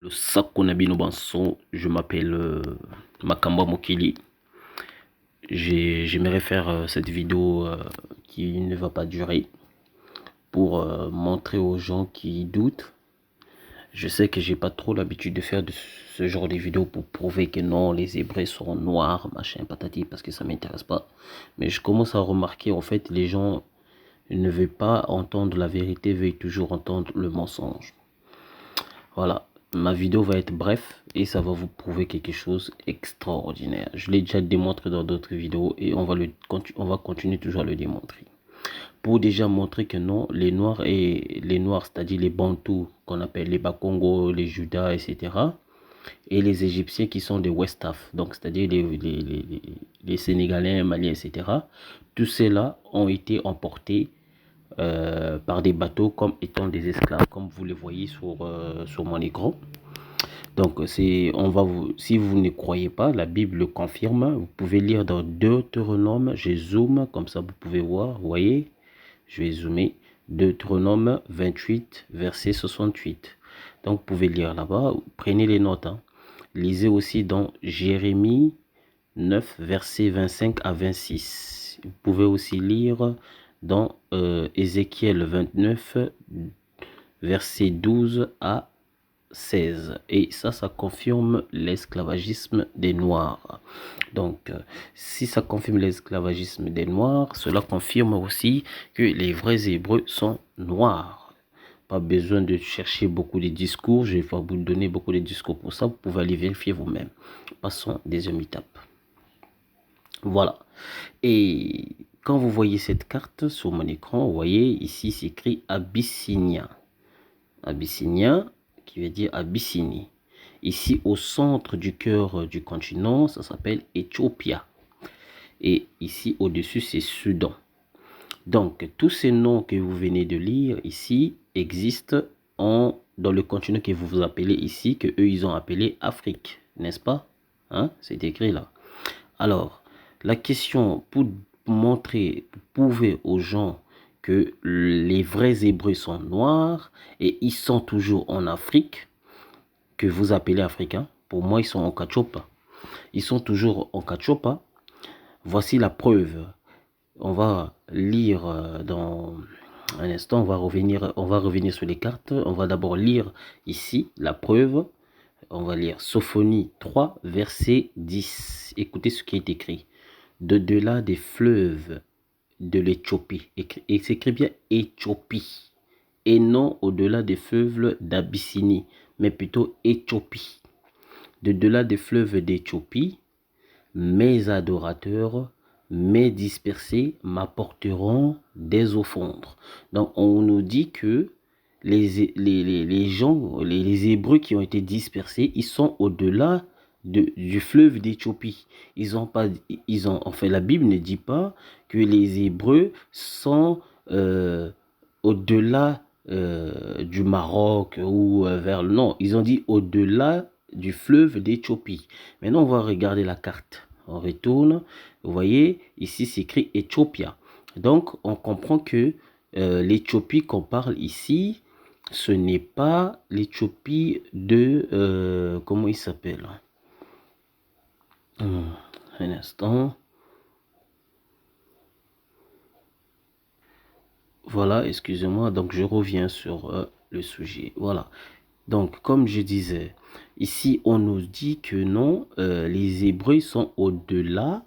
Le Sakonabi Banson, je m'appelle Makamba Mokili. J'aimerais faire cette vidéo qui ne va pas durer pour montrer aux gens qui doutent. Je sais que j'ai pas trop l'habitude de faire ce genre de vidéos pour prouver que non, les Hébreux sont noirs, machin, patati, parce que ça m'intéresse pas. Mais je commence à remarquer, en fait, les gens ne veulent pas entendre la vérité, veulent toujours entendre le mensonge. Voilà, ma vidéo va être bref et ça va vous prouver quelque chose d'extraordinaire. Je l'ai déjà démontré dans d'autres vidéos et on va continuer toujours à le démontrer. Pour déjà montrer que non, les Noirs, c'est-à-dire les Bantous, qu'on appelle les Bakongo, les Judas, etc., et les Égyptiens qui sont des West Af, donc c'est-à-dire les Sénégalais, Maliens, etc., tous ceux-là ont été emportés par des bateaux comme étant des esclaves, comme vous le voyez sur mon écran. Donc, si vous ne croyez pas, la Bible le confirme. Vous pouvez lire dans Deutéronome. Je zoome, comme ça vous pouvez voir. Vous voyez, je vais zoomer. Deutéronome 28, verset 68. Donc, vous pouvez lire là-bas. Prenez les notes. Hein. Lisez aussi dans Jérémie 9, verset 25 à 26. Vous pouvez aussi lire dans Ézéchiel 29, verset 12 à 16. Et ça confirme l'esclavagisme des Noirs. Donc, si ça confirme l'esclavagisme des Noirs, cela confirme aussi que les vrais Hébreux sont noirs. Pas besoin de chercher beaucoup de discours. Je vais vous donner beaucoup de discours pour ça. Vous pouvez aller vérifier vous-même. Passons deuxième étape. Voilà. Et quand vous voyez cette carte sur mon écran, vous voyez ici c'est écrit Abyssinia. Abyssinia, qui veut dire Abyssinie. Ici, au centre du cœur du continent, ça s'appelle Éthiopia. Et ici, au-dessus, c'est Soudan. Donc, tous ces noms que vous venez de lire ici existent dans le continent que vous appelez ici, que eux, ils ont appelé Afrique, n'est-ce pas? Hein? C'est écrit là. Alors, la question pour montrer, pour prouver aux gens que les vrais Hébreux sont noirs et ils sont toujours en Afrique, que vous appelez africains. Pour moi, ils sont en Kachopa. Ils sont toujours en Kachopa. Voici la preuve. On va lire dans un instant, on va revenir sur les cartes. On va d'abord lire ici la preuve. On va lire Sophonie 3, verset 10. Écoutez ce qui est écrit. De delà des fleuves de l'Éthiopie. Et s'écrit bien Éthiopie. Et non au-delà des fleuves d'Abyssinie, mais plutôt Éthiopie. De delà des fleuves d'Éthiopie, mes adorateurs, mes dispersés m'apporteront des offrandes. Donc on nous dit que les gens, les Hébreux qui ont été dispersés, ils sont au-delà du fleuve d'Éthiopie. Enfin, la Bible ne dit pas que les Hébreux sont au-delà du Maroc ou vers le nord. Ils ont dit au-delà du fleuve d'Éthiopie. Maintenant, on va regarder la carte. On retourne. Vous voyez, ici, c'est écrit Éthiopia. Donc, on comprend que l'Éthiopie qu'on parle ici, ce n'est pas l'Éthiopie de... comment il s'appelle? Un instant. Voilà, excusez-moi. Donc, je reviens sur le sujet. Voilà. Donc, comme je disais, ici, on nous dit que non, les Hébreux sont au-delà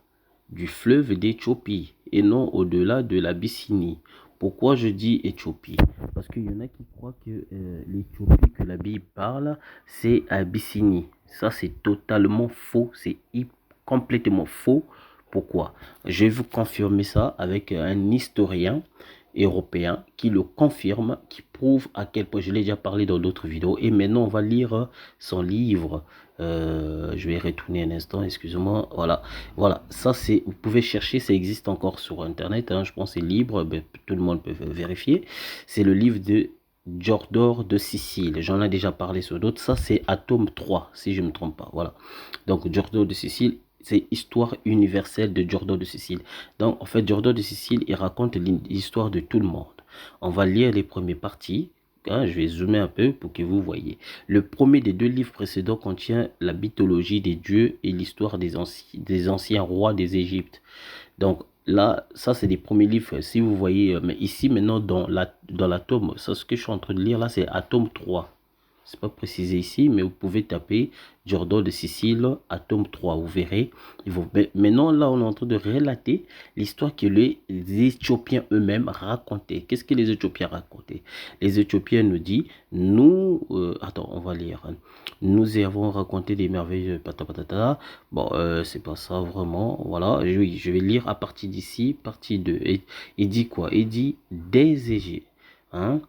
du fleuve d'Éthiopie et non au-delà de l'Abyssinie. Pourquoi je dis Éthiopie? Parce qu'il y en a qui croient que l'Éthiopie que la Bible parle, c'est Abyssinie. Ça, c'est totalement faux. C'est complètement faux. Pourquoi? Je vais vous confirmer ça avec un historien européen qui le confirme, qui prouve à quel point, je l'ai déjà parlé dans d'autres vidéos, et maintenant on va lire son livre. Je vais retourner un instant, excusez-moi. Voilà, ça c'est, vous pouvez chercher, ça existe encore sur internet, hein, je pense que c'est libre, ben, tout le monde peut vérifier. C'est le livre de Diodore de Sicile, j'en ai déjà parlé sur d'autres. Ça c'est Atome 3 si je ne me trompe pas. Voilà, donc Diodore de Sicile, c'est Histoire universelle de Diodore de Sicile. Donc, en fait, Diodore de Sicile, il raconte l'histoire de tout le monde. On va lire les premières parties. Hein, je vais zoomer un peu pour que vous voyez. Le premier des deux livres précédents contient la mythologie des dieux et l'histoire des anciens rois des Égyptes. Donc là, ça c'est des premiers livres, si vous voyez, mais ici maintenant dans l'atome, ça ce que je suis en train de lire là, c'est atome 3. C'est pas précisé ici, mais vous pouvez taper Jordan de Sicile, atome 3, vous verrez. Maintenant, là, on est en train de relater l'histoire que les Éthiopiens eux-mêmes racontaient. Qu'est-ce que les Éthiopiens racontaient? Les Éthiopiens nous disent, nous, attends, on va lire. Nous avons raconté des merveilles, patata. Bon, c'est pas ça vraiment. Voilà, oui, je vais lire à partir d'ici, partie 2. Et il dit quoi? Il dit des Égyptiens. Hein?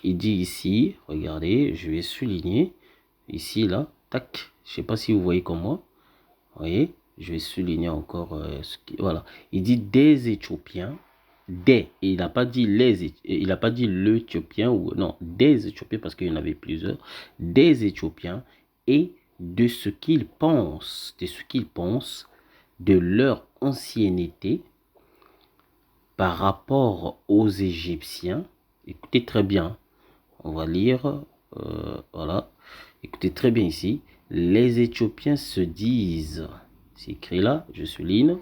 Il dit ici, regardez, je vais souligner, ici, là, tac, je sais pas si vous voyez comme moi, vous voyez, je vais souligner encore, voilà, il dit des Éthiopiens, il n'a pas dit il n'a pas dit l'Éthiopien, ou non, des Éthiopiens, parce qu'il y en avait plusieurs, des Éthiopiens, et de ce qu'ils pensent, de leur ancienneté, par rapport aux Égyptiens. Écoutez très bien, on va lire, voilà, écoutez très bien ici. Les Éthiopiens se disent, c'est écrit là, je souligne,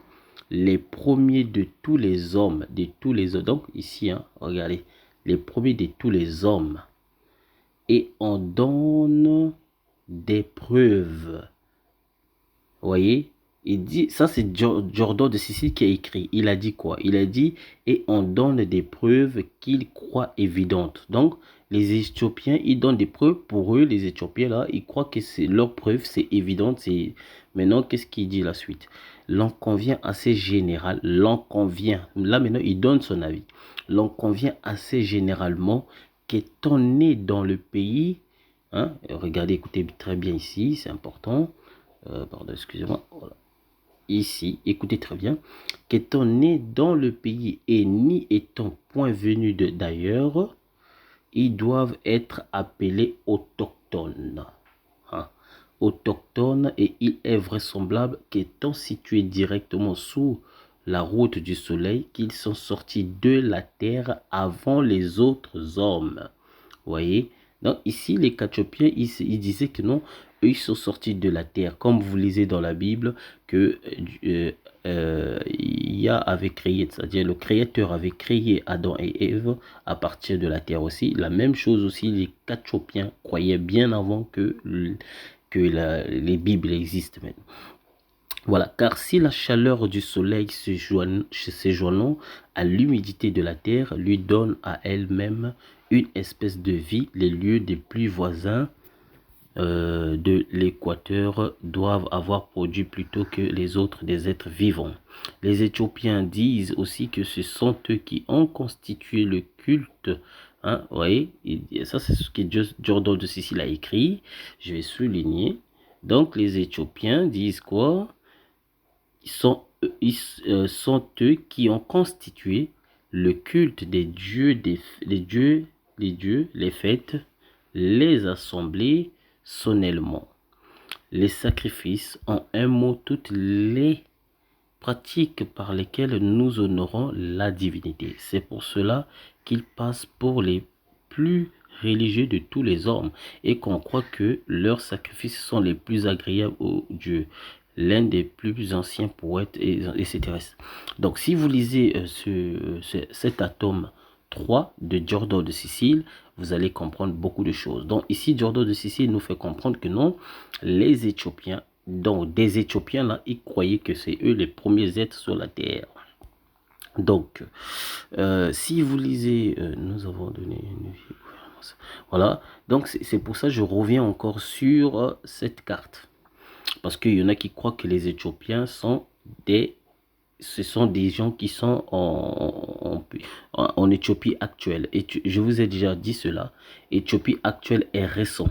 les premiers de tous les hommes, donc ici, hein, regardez, les premiers de tous les hommes, et on donne des preuves. Vous voyez, il dit, ça c'est Jordan de Sicile qui a écrit. Il a dit quoi? Il a dit, et on donne des preuves qu'ils croient évidentes. Donc, les Éthiopiens, ils donnent des preuves. Pour eux, les Éthiopiens, là, ils croient que c'est leur preuve, c'est évident. Maintenant, qu'est-ce qu'il dit la suite? L'on convient assez général. L'on convient. Là, maintenant, il donne son avis. L'on convient assez généralement qu'étant né dans le pays, hein, regardez, écoutez très bien ici, c'est important. Pardon, excusez-moi. Voilà. Ici, écoutez très bien. Qu'étant né dans le pays et n'y étant point venu d'ailleurs, ils doivent être appelés autochtones. Hein. Autochtones, et il est vraisemblable qu'étant situés directement sous la route du soleil, qu'ils sont sortis de la terre avant les autres hommes. Vous voyez? Donc ici, les Éthiopiens, ils disaient que non, eux, ils sont sortis de la terre. Comme vous lisez dans la Bible, que Yah avait créé, c'est-à-dire le Créateur avait créé Adam et Ève à partir de la terre aussi. La même chose aussi, les Éthiopiens croyaient bien avant que les Bibles existent maintenant. Voilà, car si la chaleur du soleil se joignant à l'humidité de la terre lui donne à elle-même une espèce de vie, les lieux des plus voisins de l'équateur doivent avoir produit plutôt que les autres des êtres vivants. Les Éthiopiens disent aussi que ce sont eux qui ont constitué le culte. Hein, vous voyez, et ça c'est ce que Jordan de Sicile a écrit. Je vais souligner. Donc les Éthiopiens disent quoi? Ils sont eux qui ont constitué le culte des dieux, les fêtes, les assemblées solennellement, les sacrifices, en un mot, toutes les pratiques par lesquelles nous honorons la divinité. C'est pour cela qu'ils passent pour les plus religieux de tous les hommes et qu'on croit que leurs sacrifices sont les plus agréables aux dieux. L'un des plus anciens poètes, etc. Donc, si vous lisez cet atome 3 de Jordan de Sicile, vous allez comprendre beaucoup de choses. Donc, ici, Jordan de Sicile nous fait comprendre que non, les Éthiopiens, donc des Éthiopiens, là, ils croyaient que c'est eux les premiers êtres sur la terre. Donc, si vous lisez, nous avons donné une vie. Voilà, donc c'est pour ça que je reviens encore sur cette carte. Parce qu'il y en a qui croient que les Éthiopiens sont ce sont des gens qui sont en Éthiopie actuelle. Et je vous ai déjà dit cela. Éthiopie actuelle est récent.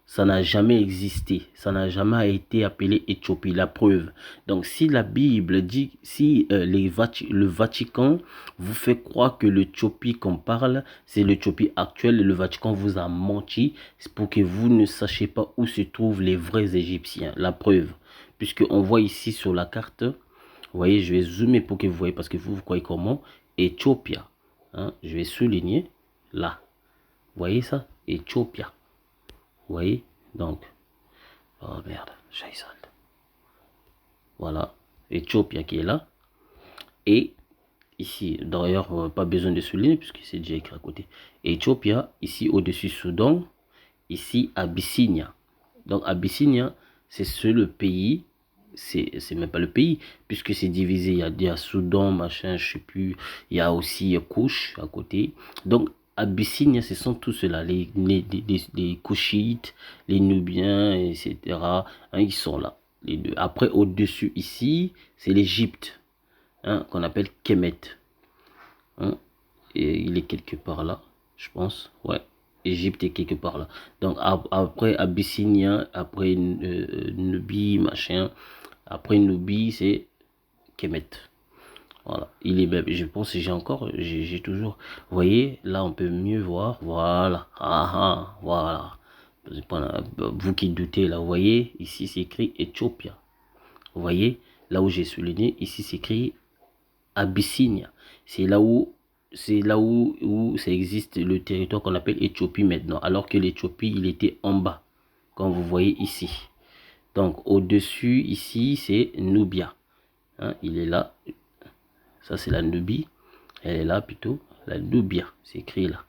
Ça n'a jamais existé. Ça n'a jamais été appelé Éthiopie. La preuve. Donc, si la Bible dit, si le Vatican vous fait croire que l'Éthiopie qu'on parle, c'est l'Éthiopie actuelle, et le Vatican vous a menti, c'est pour que vous ne sachiez pas où se trouvent les vrais Égyptiens. La preuve. Puisqu'on voit ici sur la carte, vous voyez, je vais zoomer pour que vous voyez, parce que vous croyez comment? Éthiopia. Hein, je vais souligner là. Vous voyez ça? Éthiopia. Vous voyez? Donc, oh merde, Chaïsal. Voilà, Éthiopia qui est là. Et ici, d'ailleurs, pas besoin de souligner puisque c'est déjà écrit à côté. Éthiopia, ici au-dessus Soudan, ici Abyssinia. Donc Abyssinia, c'est le pays, c'est même pas le pays, puisque c'est divisé, il y a Soudan, machin, je sais plus, il y a aussi Kouch à côté. Donc Abyssinia, ce sont tous ceux-là, les Couchites, les Nubiens, etc. Hein, ils sont là, les deux. Après, au-dessus ici, c'est l'Égypte, hein, qu'on appelle Kemet. Hein, et il est quelque part là, je pense, ouais. Égypte est quelque part là. Donc après Abyssinia, après Nubie, machin. Après Nubie, c'est Kemet. Voilà. Il est même, je pense que j'ai toujours. Vous voyez, là on peut mieux voir. Voilà. Ah ah, voilà. Vous qui doutez là, vous voyez, ici c'est écrit Éthiopia. Vous voyez, là où j'ai souligné, ici c'est écrit Abyssinia. C'est là où ça existe le territoire qu'on appelle Éthiopie maintenant, alors que l'Éthiopie, il était en bas, comme vous voyez ici. Donc, au-dessus, ici, c'est Nubia. Hein, il est là. Ça, c'est la Nubie. Elle est là, plutôt. La Nubia, c'est écrit là.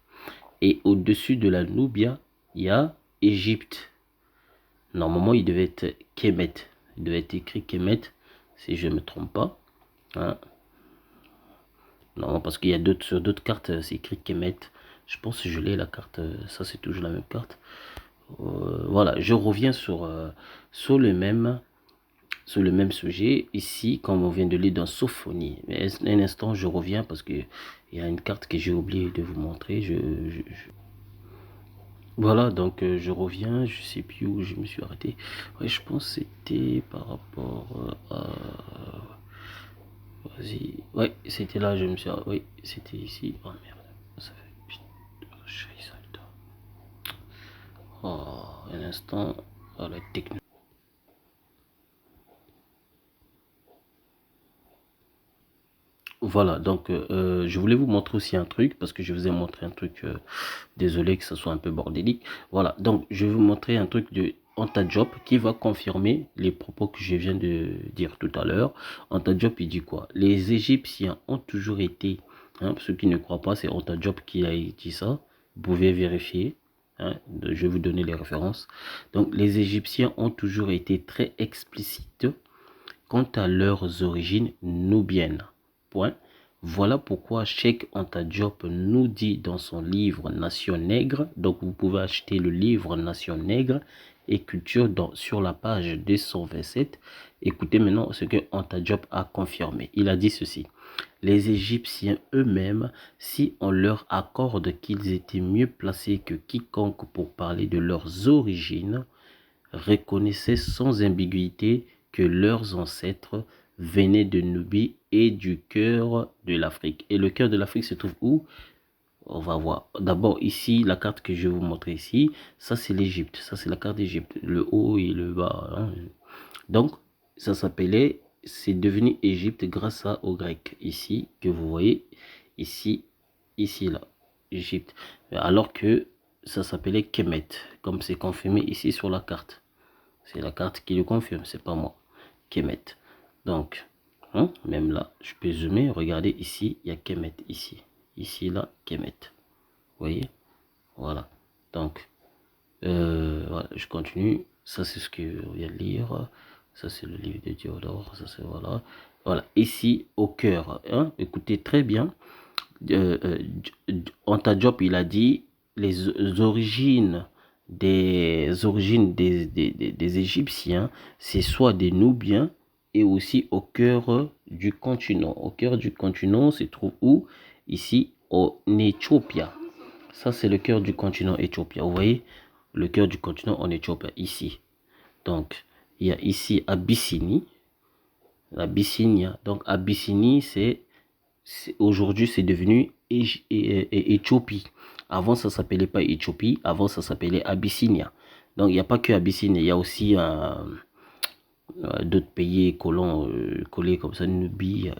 Et au-dessus de la Nubia, il y a Égypte. Normalement, il devait être Kemet. Il devait être écrit Kemet, si je ne me trompe pas. Hein. Non, parce qu'il y a sur d'autres cartes, c'est écrit Kemet. Je pense que je l'ai la carte, ça c'est toujours la même carte. Voilà, je reviens sur le même sujet. Ici, comme on vient de lire dans Sophonie. Mais un instant, je reviens parce que il y a une carte que j'ai oublié de vous montrer. Voilà, donc je reviens, je sais plus où je me suis arrêté. Ouais, je pense que c'était par rapport à... Vas-y. Ouais, c'était là, je me suis... Oui, c'était ici. Oh merde. Ça fait... Putain, oh, un instant. Oh, la technique. Voilà, donc je voulais vous montrer aussi un truc, parce que je vous ai montré un truc, désolé que ça soit un peu bordélique. Voilà, donc je vais vous montrer un truc de Anta Diop qui va confirmer les propos que je viens de dire tout à l'heure. Anta Diop, il dit quoi? Les Égyptiens ont toujours été, hein, pour ceux qui ne croient pas, c'est Anta Diop qui a dit ça. Vous pouvez vérifier, hein, je vais vous donner les références. Donc les Égyptiens ont toujours été très explicites quant à leurs origines nubiennes. Point. Voilà pourquoi Cheikh Anta Diop nous dit dans son livre Nation Nègre, donc vous pouvez acheter le livre Nation Nègre et Culture sur la page 227. Écoutez maintenant ce que Anta Diop a confirmé. Il a dit ceci. Les Égyptiens eux-mêmes, si on leur accorde qu'ils étaient mieux placés que quiconque pour parler de leurs origines, reconnaissaient sans ambiguïté que leurs ancêtres venaient de Nubie et du cœur de l'Afrique. Et le cœur de l'Afrique se trouve où? On va voir. D'abord ici, la carte que je vais vous montrer ici, ça c'est l'Égypte. Ça c'est la carte d'Égypte. Le haut et le bas. Hein. Donc, ça s'appelait, c'est devenu Égypte grâce aux Grecs. Ici, que vous voyez, ici, ici, là, Égypte. Alors que ça s'appelait Kemet, comme c'est confirmé ici sur la carte. C'est la carte qui le confirme, c'est pas moi. Kemet. Donc, hein, même là, je peux zoomer. Regardez ici, il y a Kemet ici. Ici, là, Kemet. Vous voyez? Voilà. Donc, voilà, je continue. Ça, c'est ce que on vient de lire. Ça, c'est le livre de Diodore. Ça, c'est voilà. Voilà. Ici, au cœur. Hein, écoutez très bien. Anta Diop, il a dit les origines des Égyptiens, c'est soit des Nubiens et aussi au cœur du continent. Au cœur du continent se trouve où? Ici, en Éthiopie. Ça, c'est le cœur du continent Éthiopie. Vous voyez, le cœur du continent en Éthiopie, ici. Donc, il y a ici Abyssinie. Abyssinia. Donc, Abyssinie, aujourd'hui, c'est devenu Éthiopie. Avant, ça s'appelait pas Éthiopie. Avant, ça s'appelait Abyssinia. Donc, il n'y a pas que Abyssinie. Il y a aussi d'autres pays collés comme ça, Nubie.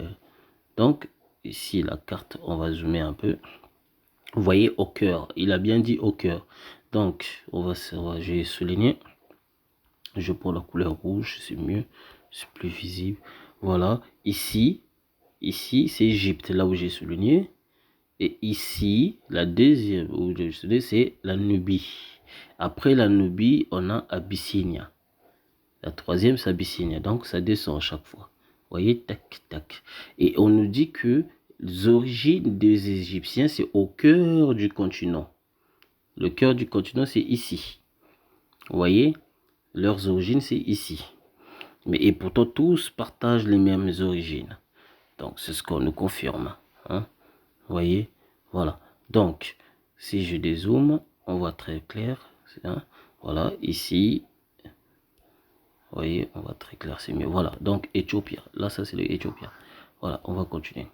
Donc, ici, la carte, on va zoomer un peu. Vous voyez, au cœur. Il a bien dit au cœur. Donc, je vais souligner. Je prends la couleur rouge, c'est mieux. C'est plus visible. Voilà. Ici, c'est Égypte, là où j'ai souligné. Et ici, la deuxième où j'ai souligné, c'est la Nubie. Après la Nubie, on a Abyssinia. La troisième, c'est Abyssinia. Donc, ça descend à chaque fois. Vous voyez, tac, tac. Et on nous dit que les origines des Égyptiens, c'est au cœur du continent. Le cœur du continent, c'est ici. Vous voyez, leurs origines, c'est ici. Et pourtant, tous partagent les mêmes origines. Donc, c'est ce qu'on nous confirme. Hein? Vous voyez, voilà. Donc, si je dézoome, on voit très clair. Hein? Voilà, ici. Vous voyez, on voit très clair, c'est mieux. Voilà, donc Éthiopie. Là, ça, c'est l'Éthiopie. Voilà, on va continuer.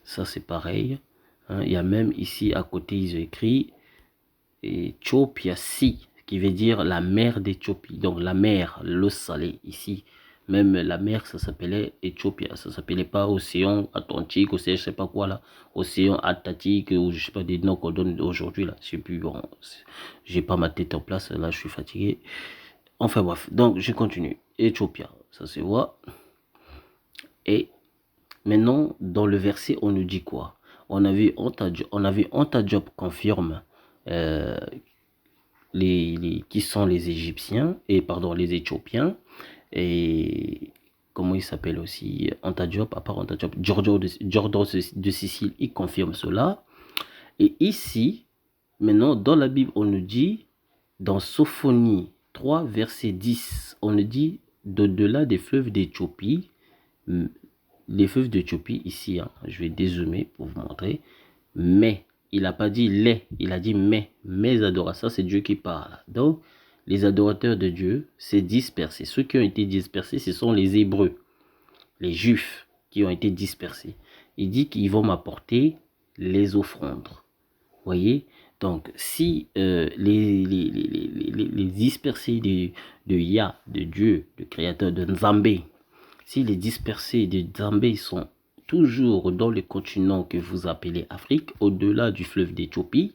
Ça, c'est pareil. Hein? Il y a même ici, à côté, ils ont écrit Éthiopia, si, qui veut dire la mer d'Éthiopie. Donc, la mer, l'eau salée, ici. Même la mer, ça s'appelait Éthiopia. Ça s'appelait pas Océan Atlantique, Océan, je sais pas quoi là. Océan Atlantique, ou je sais pas des noms qu'on donne aujourd'hui là. Je sais plus, bon, j'ai pas ma tête en place, là, je suis fatigué. Enfin bref, donc je continue. Éthiopia, ça se voit. Et maintenant, dans le verset, on nous dit quoi? On avait Anta Diop confirme qui sont les Égyptiens, et pardon, les Éthiopiens, et comment il s'appelle aussi, Anta Diop, à part Anta Diop, Giorgio de Sicile, il confirme cela. Et ici, maintenant, dans la Bible, on nous dit, dans Sophonie 3, verset 10, on nous dit, d'au-delà des fleuves d'Éthiopie, les fleuves d'Éthiopie, ici, hein, je vais dézoomer pour vous montrer, mais, il n'a pas dit les, il a dit mes adorateurs, c'est Dieu qui parle. Donc, les adorateurs de Dieu, c'est dispersé. Ceux qui ont été dispersés, ce sont les Hébreux, les Juifs qui ont été dispersés. Il dit qu'ils vont m'apporter les offrandes. Voyez, donc si les dispersés de Yah, de Dieu, de créateur de Nzambé, si les dispersés de Nzambé sont toujours dans le continent que vous appelez Afrique, au-delà du fleuve d'Éthiopie,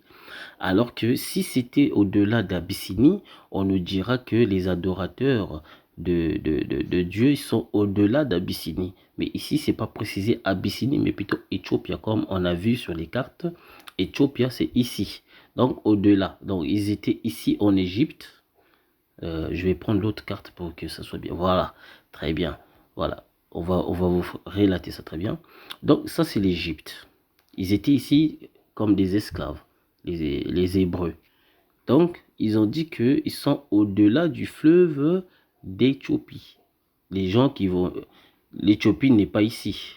alors que si c'était au-delà d'Abyssinie, on nous dira que les adorateurs de Dieu sont au-delà d'Abyssinie. Mais ici, c'est pas précisé Abyssinie, mais plutôt Éthiopie, comme on a vu sur les cartes. Éthiopie, c'est ici. Donc, au-delà. Donc, ils étaient ici en Égypte. Je vais prendre l'autre carte pour que ça soit bien. Voilà, très bien. Voilà, on va vous relater ça très bien. Donc, ça, c'est l'Égypte. Ils étaient ici comme des esclaves, les Hébreux. Donc, ils ont dit qu'ils sont au-delà du fleuve d'Éthiopie. Les gens qui vont... L'Éthiopie n'est pas ici.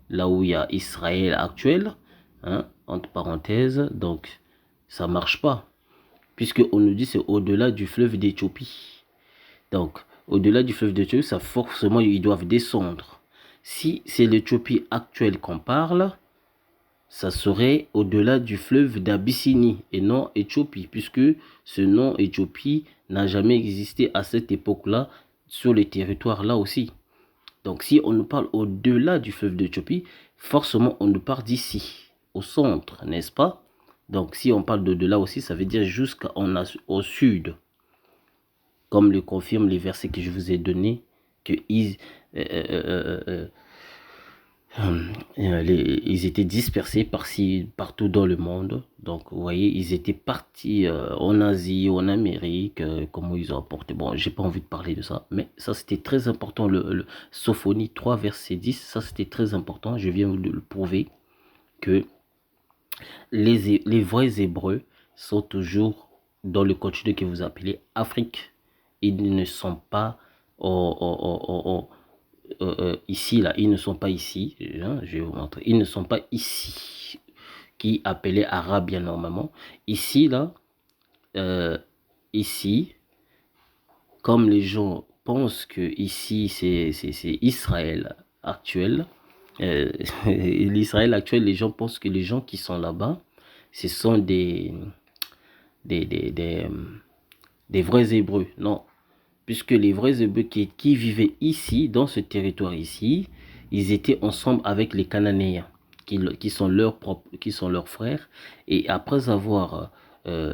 Là où il y a Israël actuel, hein, entre parenthèses, donc ça marche pas. Puisque on nous dit c'est au-delà du fleuve d'Éthiopie. Donc, au-delà du fleuve d'Éthiopie, ça forcément, ils doivent descendre. Si c'est l'Éthiopie actuelle qu'on parle, ça serait au-delà du fleuve d'Abyssinie et non Éthiopie, puisque ce nom Éthiopie n'a jamais existé à cette époque-là sur les territoires là aussi. Donc si on nous parle au-delà du fleuve d'Éthiopie, forcément on nous parle d'ici, au centre, n'est-ce pas? Donc si on parle d'au-delà aussi, ça veut dire jusqu'au sud, comme le confirment les versets que je vous ai donnés, que ils étaient dispersés partout dans le monde. Donc, vous voyez, ils étaient partis en Asie, en Amérique, comment ils ont apporté. Bon, j'ai pas envie de parler de ça, mais ça, c'était très important. Le Sophonie 3, verset 10, ça, c'était très important. Je viens de le prouver que les vrais Hébreux sont toujours dans le continent que vous appelez Afrique. Ils ne sont pas ici, là, ils ne sont pas ici, hein, je vais vous montrer, ils ne sont pas ici, qui appelait arabe bien normalement. Ici, là, ici, comme les gens pensent que ici, c'est Israël actuel, l'Israël actuel, les gens pensent que les gens qui sont là-bas, ce sont des vrais Hébreux. Non, puisque les vrais Hébreux qui vivaient ici, dans ce territoire ici, ils étaient ensemble avec les Cananéens. qui sont leurs propres, qui sont leurs frères. Et après avoir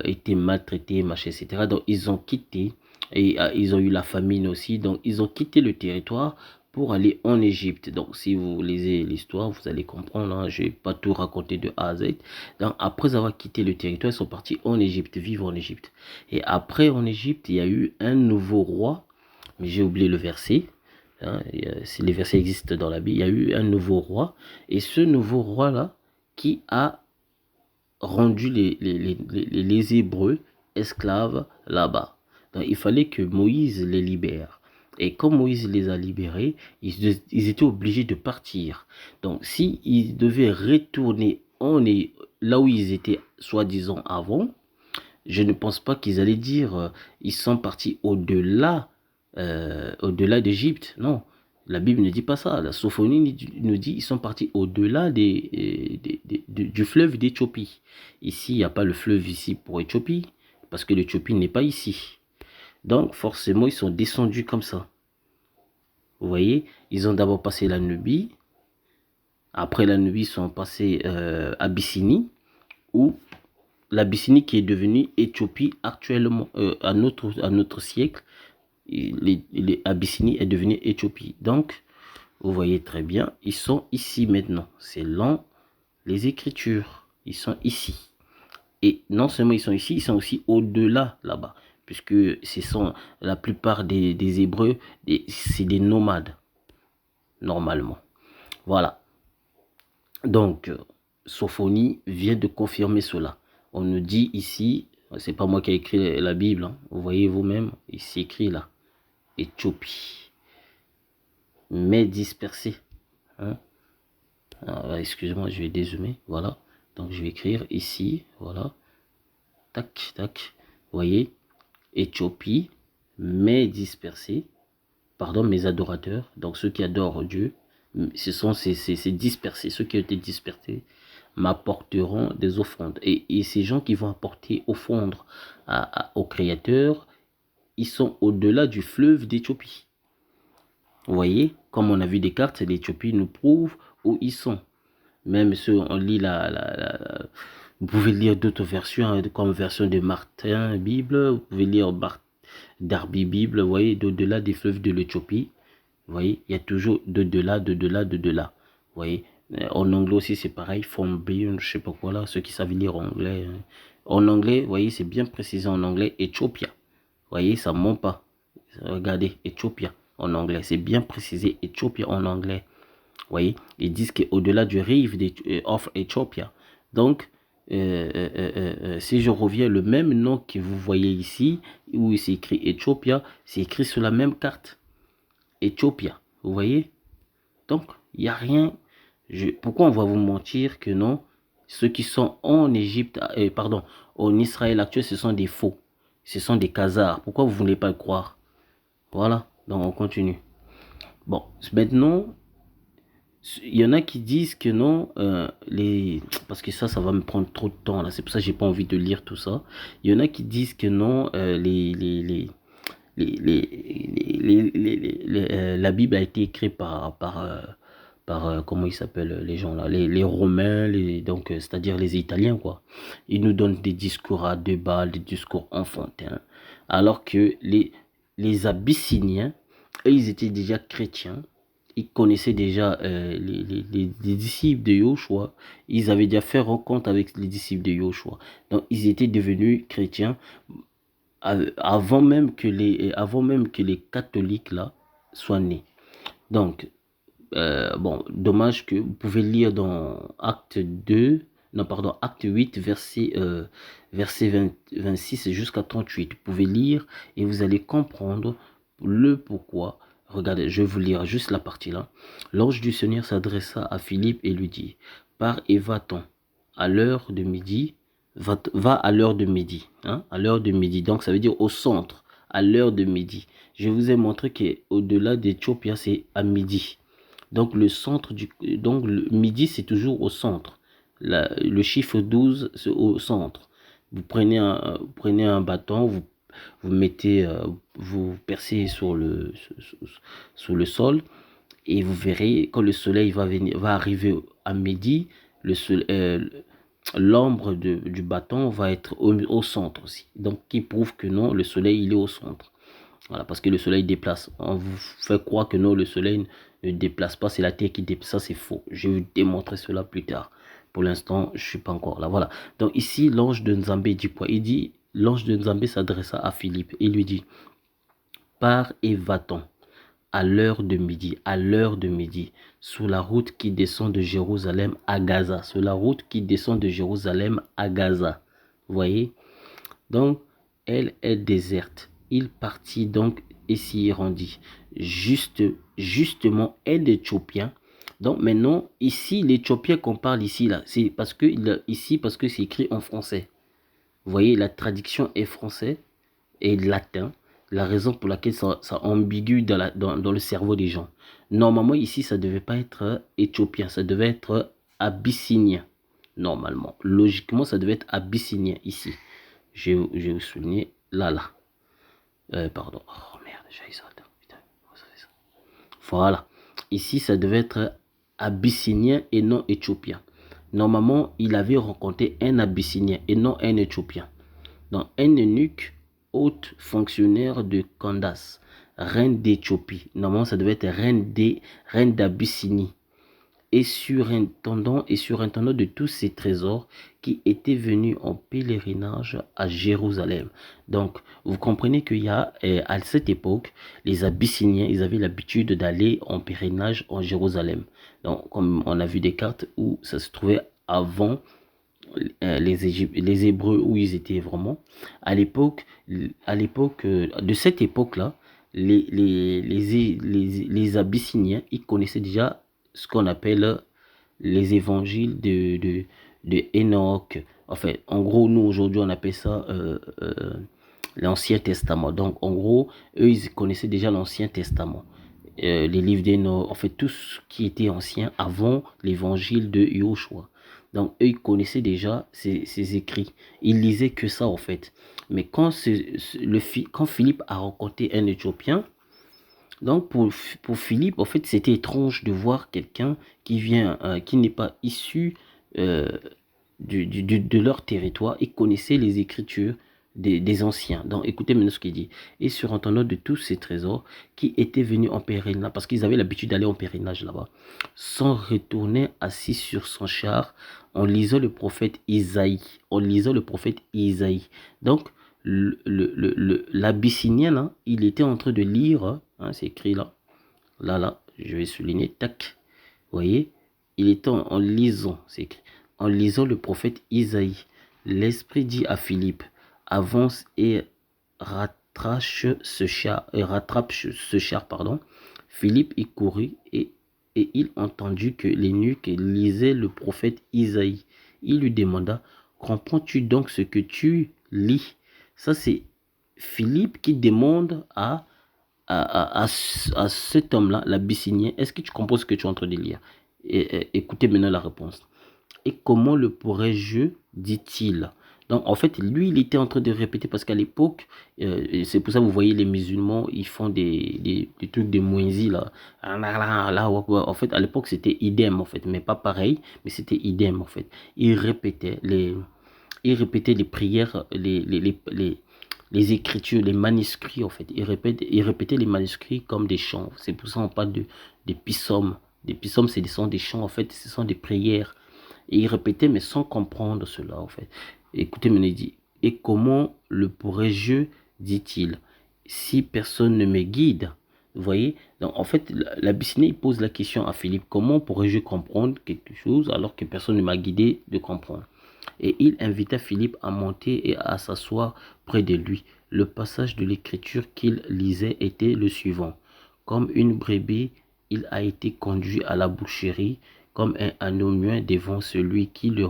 été maltraités, machin, etc., donc ils ont quitté, et ils ont eu la famine aussi, donc ils ont quitté le territoire pour aller en Égypte. Donc si vous lisez l'histoire, vous allez comprendre, hein, je vais pas tout raconter de A à Z. Donc après avoir quitté le territoire, ils sont partis en Égypte, vivre en Égypte. Et après en Égypte, il y a eu un nouveau roi, mais j'ai oublié le verset. Hein, si les versets existent dans la Bible, il y a eu un nouveau roi, et ce nouveau roi-là qui a rendu les Hébreux esclaves là-bas. Donc il fallait que Moïse les libère. Et comme Moïse les a libérés, ils étaient obligés de partir. Donc s'ils devaient retourner là où ils étaient soi-disant avant, je ne pense pas qu'ils allaient dire ils sont partis au-delà d'Égypte. Non, la Bible ne dit pas ça. La Sophonie nous dit ils sont partis au-delà du fleuve d'Éthiopie. Ici, il n'y a pas le fleuve ici pour Éthiopie, parce que l'Éthiopie n'est pas ici. Donc forcément, ils sont descendus comme ça. Vous voyez, ils ont d'abord passé la Nubie. Après la Nubie, ils sont passés à Abyssinie, où l'Abyssinie qui est devenue Éthiopie actuellement, à notre siècle, l'Abyssinie est devenue Éthiopie. Donc, vous voyez très bien, ils sont ici maintenant. C'est lent, les Écritures, ils sont ici. Et non seulement ils sont ici, ils sont aussi au-delà là-bas, puisque ce sont la plupart des Hébreux, c'est des nomades, normalement. Voilà. Donc, Sophonie vient de confirmer cela. On nous dit ici, c'est pas moi qui ai écrit la Bible, hein, vous voyez vous-même, c'est écrit là, Éthiopie, mais dispersé. Hein. Excusez-moi, je vais dézoomer, voilà. Donc je vais écrire ici, voilà, tac, tac, vous voyez, Éthiopie, mais dispersé, pardon, mes adorateurs, donc ceux qui adorent Dieu, ce sont ces dispersés, ceux qui ont été dispersés, m'apporteront des offrandes. Et ces gens qui vont apporter offrandes au Créateur, ils sont au-delà du fleuve d'Éthiopie. Vous voyez, comme on a vu des cartes, l'Éthiopie nous prouve où ils sont. Même si on lit vous pouvez lire d'autres versions, hein, comme version de Martin Bible, vous pouvez lire Darby Bible, vous voyez, d'au-delà des fleuves de l'Éthiopie. Vous voyez, il y a toujours d'au-delà, d'au-delà, d'au-delà. Vous voyez, en anglais aussi c'est pareil, from beyond, je sais pas quoi là, ceux qui savent lire anglais. Hein. En anglais, vous voyez, c'est bien précisé en anglais, Ethiopia. Vous voyez, ça ne ment pas. Regardez, Ethiopia en anglais, c'est bien précisé, Ethiopia en anglais. Vous voyez, ils disent qu'au-delà du rive of Ethiopia. Donc, si je reviens, le même nom que vous voyez ici, où c'est écrit Ethiopia, c'est écrit sur la même carte. Ethiopia, vous voyez? Donc, il n'y a rien. Pourquoi on va vous mentir que non? Ceux qui sont en Égypte, pardon, en Israël actuel, ce sont des faux. Ce sont des khazars. Pourquoi vous ne voulez pas le croire? Voilà, donc on continue. Bon, maintenant, il y en a qui disent que non, parce que ça va me prendre trop de temps là. C'est pour ça que j'ai pas envie de lire tout ça. Il y en a qui disent que non, la Bible a été écrite par comment ils s'appellent les gens là, les Romains, donc c'est-à-dire les Italiens quoi. Ils nous donnent des discours à deux balles, des discours enfantins, alors que les Abyssiniens, eux, ils étaient déjà chrétiens. Ils connaissaient déjà les disciples de Yoshua. Ils avaient déjà fait rencontre avec les disciples de Yoshua. Donc, ils étaient devenus chrétiens avant même que les catholiques là soient nés. Donc, bon, dommage que vous pouvez lire dans Acte 2, non, pardon, Acte 8, verset 26 jusqu'à 38. Vous pouvez lire et vous allez comprendre le pourquoi. Regardez, je vais vous lire juste la partie là. L'ange du Seigneur s'adressa à Philippe et lui dit, pars et va-t'en à l'heure de midi, va à l'heure de midi, hein, à l'heure de midi. Donc ça veut dire au centre, à l'heure de midi. Je vous ai montré qu'au-delà d'Éthiopie, c'est à midi. Donc le centre donc le midi c'est toujours au centre. Le chiffre 12 c'est au centre. Vous prenez un bâton, vous mettez vous percez sur le sol et vous verrez quand le soleil va arriver à midi, l'ombre du bâton va être au centre aussi. Donc, qui prouve que non, le soleil, il est au centre. Voilà, parce que le soleil déplace. On vous fait croire que non, le soleil ne déplace pas, c'est la Terre qui déplace. Ça, c'est faux. Je vais vous démontrer cela plus tard. Pour l'instant, je ne suis pas encore là. Voilà. Donc ici, l'ange de Nzambé dit quoi? Il dit, l'ange de Nzambé s'adressa à Philippe et lui dit, pars et va-t'en à l'heure de midi, sur la route qui descend de Jérusalem à Gaza, sur la route qui descend de Jérusalem à Gaza. Vous voyez? Donc, elle est déserte. Il partit donc et s'y rendit. Justement, un Éthiopien. Donc maintenant, ici, l'Éthiopien qu'on parle ici, là, c'est parce que parce que c'est écrit en français. Vous voyez, la traduction est français et latin. La raison pour laquelle ça ambigue dans le cerveau des gens. Normalement, ici, ça ne devait pas être éthiopien, ça devait être abyssinien. Normalement, logiquement, ça devait être abyssinien ici. Je vais vous souligner là. Pardon. Oh merde, j'ai ça. Putain, ça fait ça. Voilà. Ici, ça devait être abyssinien et non éthiopien. Normalement, il avait rencontré un abyssinien et non un éthiopien. Donc, un eunuque, haute fonctionnaire de Candace, reine d'Éthiopie. Normalement, ça devait être reine d'Abyssinie. Et surintendant de tous ces trésors qui étaient venus en pèlerinage à Jérusalem. Donc, vous comprenez qu'il y a, à cette époque, les Abyssiniens, ils avaient l'habitude d'aller en pèlerinage en Jérusalem. Donc, comme on a vu des cartes où ça se trouvait avant les Hébreux, où ils étaient vraiment. À l'époque de cette époque-là, les Abyssiniens, ils connaissaient déjà ce qu'on appelle les évangiles de Enoch. Enfin, en gros, nous, aujourd'hui, on appelle ça l'Ancien Testament. Donc, en gros, eux, ils connaissaient déjà l'Ancien Testament. Les livres d'Enoch, en fait, tout ce qui était ancien avant l'évangile de Yoshua. Donc, eux, ils connaissaient déjà ces écrits. Ils lisaient que ça, en fait. Mais quand Philippe a rencontré un Éthiopien, donc pour Philippe, en fait, c'était étrange de voir quelqu'un qui vient, qui n'est pas issu euh, de leur territoire et connaissait les écritures des anciens. Donc écoutez maintenant ce qu'il dit. Et surentendant de tous ces trésors qui étaient venus en pèlerinage, parce qu'ils avaient l'habitude d'aller en pèlerinage là-bas, sans retourner assis sur son char en lisant le prophète Isaïe. En lisant le prophète Isaïe. Donc l'Abyssinien, là, il était en train de lire, hein, c'est écrit là, là, je vais souligner, tac, vous voyez, il était en lisant, c'est écrit, en lisant le prophète Isaïe. L'Esprit dit à Philippe, avance et rattrape ce char, pardon. Philippe y courut et il entendit que l'eunuque lisait le prophète Isaïe. Il lui demanda, comprends-tu donc ce que tu lis? Ça, c'est Philippe qui demande à cet homme-là, l'Abyssinien, est-ce que tu comprends ce que tu es en train de lire? Écoutez maintenant la réponse. Et comment le pourrais-je, dit-il? Donc, en fait, lui, il était en train de répéter parce qu'à l'époque, c'est pour ça que vous voyez les musulmans, ils font des trucs de moisie, là. En fait, à l'époque, c'était idem, en fait, mais pas pareil, mais c'était idem, en fait. Il répétait les prières, les écritures, les manuscrits, en fait. Il répétait les manuscrits comme des chants. C'est pour ça qu'on parle des psaumes. Des psaumes, ce sont des chants, en fait, ce sont des prières. Et il répétait, mais sans comprendre cela, en fait. Écoutez, il dit, et comment le pourrais-je, dit-il, si personne ne me guide? Vous voyez? Donc, en fait, l'Abyssinien, il pose la question à Philippe, comment pourrais-je comprendre quelque chose alors que personne ne m'a guidé de comprendre? Et il invita Philippe à monter et à s'asseoir près de lui. Le passage de l'écriture qu'il lisait était le suivant. Comme une brebis, il a été conduit à la boucherie, comme un agneau muet devant celui qui le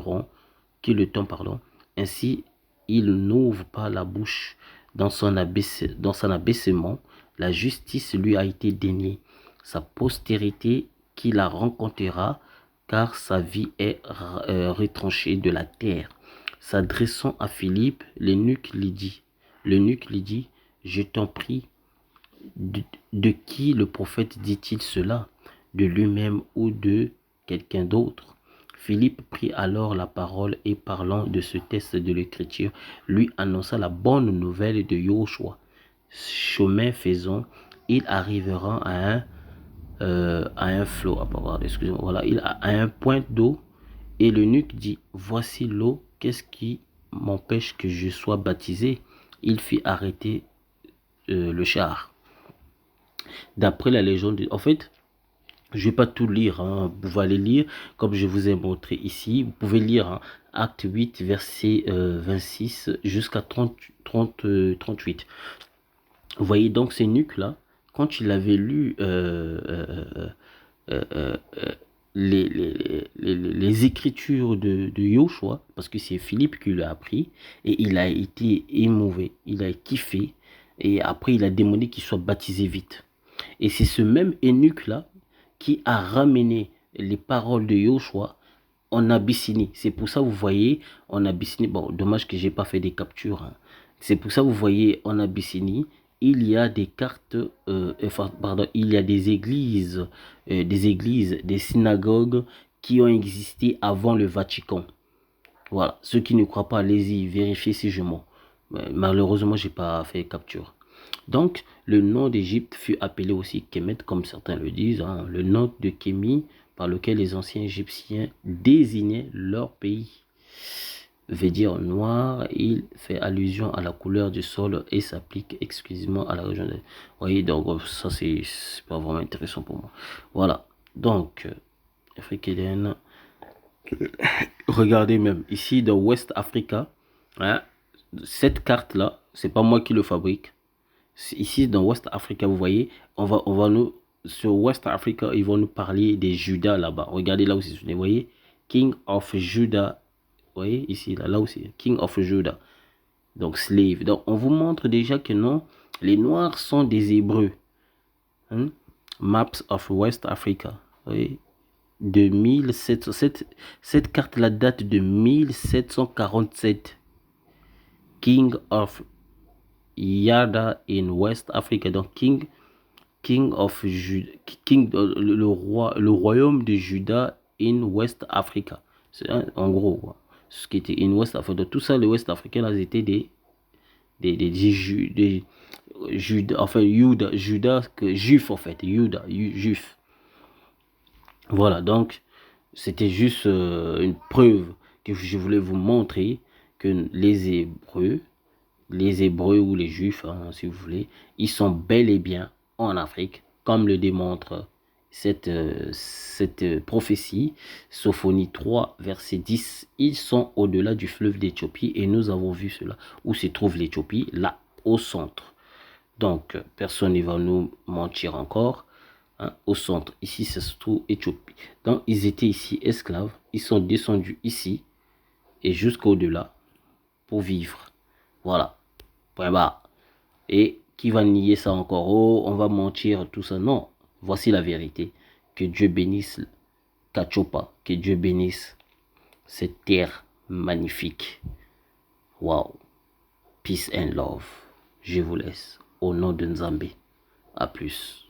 tend, pardon. Ainsi, il n'ouvre pas la bouche dans son abaissement. La justice lui a été déniée. Sa postérité qui la rencontrera, car sa vie est retranchée de la terre. S'adressant à Philippe, l'eunuque lui dit, je t'en prie, de qui le prophète dit-il cela? De lui-même ou de quelqu'un d'autre? Philippe prit alors la parole et parlant de ce texte de l'Écriture, lui annonça la bonne nouvelle de Yoshua. Chemin faisant, il arrivera à un flot, excusez-moi, voilà, à un point d'eau, et l'eunuque dit, voici l'eau, qu'est-ce qui m'empêche que je sois baptisé? Il fit arrêter le char. D'après la légende, en fait, je ne vais pas tout lire, hein. Vous pouvez aller lire, comme je vous ai montré ici. Vous pouvez lire hein, Acte 8, verset 26 jusqu'à 38. Vous voyez donc ces nuques-là, quand il avait lu les écritures de Yoshua, parce que c'est Philippe qui l'a appris, et il a été émouvé, il a kiffé, et après il a demandé qu'il soit baptisé vite. Et c'est ce même eunuque-là qui a ramené les paroles de Yoshua en Abyssinie. C'est pour ça, vous voyez, en Abyssinie, bon, dommage que j'ai pas fait des captures. Hein. C'est pour ça, vous voyez, en Abyssinie, il y a des cartes, il y a des églises, des synagogues qui ont existé avant le Vatican. Voilà, ceux qui ne croient pas, allez-y, vérifiez si je mens. Malheureusement, j'ai pas fait capture. Donc, le nom d'Égypte fut appelé aussi Kémet, comme certains le disent, hein, le nom de Kémi par lequel les anciens Égyptiens désignaient leur pays. Veut dire noir, il fait allusion à la couleur du sol et s'applique exclusivement à la région de... Vous voyez, donc ça c'est pas vraiment intéressant pour moi. Voilà, donc, africaine. Regardez même, ici dans West Africa, hein, cette carte-là, c'est pas moi qui le fabrique. Ici dans West Africa, vous voyez, on va nous sur West Africa, ils vont nous parler des Judas là-bas. Regardez là aussi, vous voyez, King of Judah. Vous voyez ici, là aussi, King of Judah. Donc slave. Donc on vous montre déjà que non, les Noirs sont des Hébreux. Hein? Maps of West Africa. Vous voyez, de 1700, cette carte-là date de 1747. King of Yada in West Africa, donc King of Judah, le royaume de Juda in West Africa. C'est en gros quoi. Ce qui était in West Africa. Donc, tout ça, les West Africains, là, étaient des Judas, enfin Judas, juifs en fait, juifs. Voilà, donc c'était juste une preuve que je voulais vous montrer que les Hébreux ou les Juifs, hein, si vous voulez, ils sont bel et bien en Afrique, comme le démontre cette prophétie, Sophonie 3, verset 10. Ils sont au-delà du fleuve d'Éthiopie et nous avons vu cela. Où se trouve l'Éthiopie? Là, au centre. Donc, personne ne va nous mentir encore. Hein, au centre, ici, ça se trouve Éthiopie. Donc, ils étaient ici esclaves. Ils sont descendus ici et jusqu'au-delà pour vivre. Voilà. Point barre. Et qui va nier ça encore? Oh, on va mentir, tout ça. Non. Voici la vérité. Que Dieu bénisse Kachopa. Que Dieu bénisse cette terre magnifique. Wow. Peace and love. Je vous laisse. Au nom de Nzambé. À plus.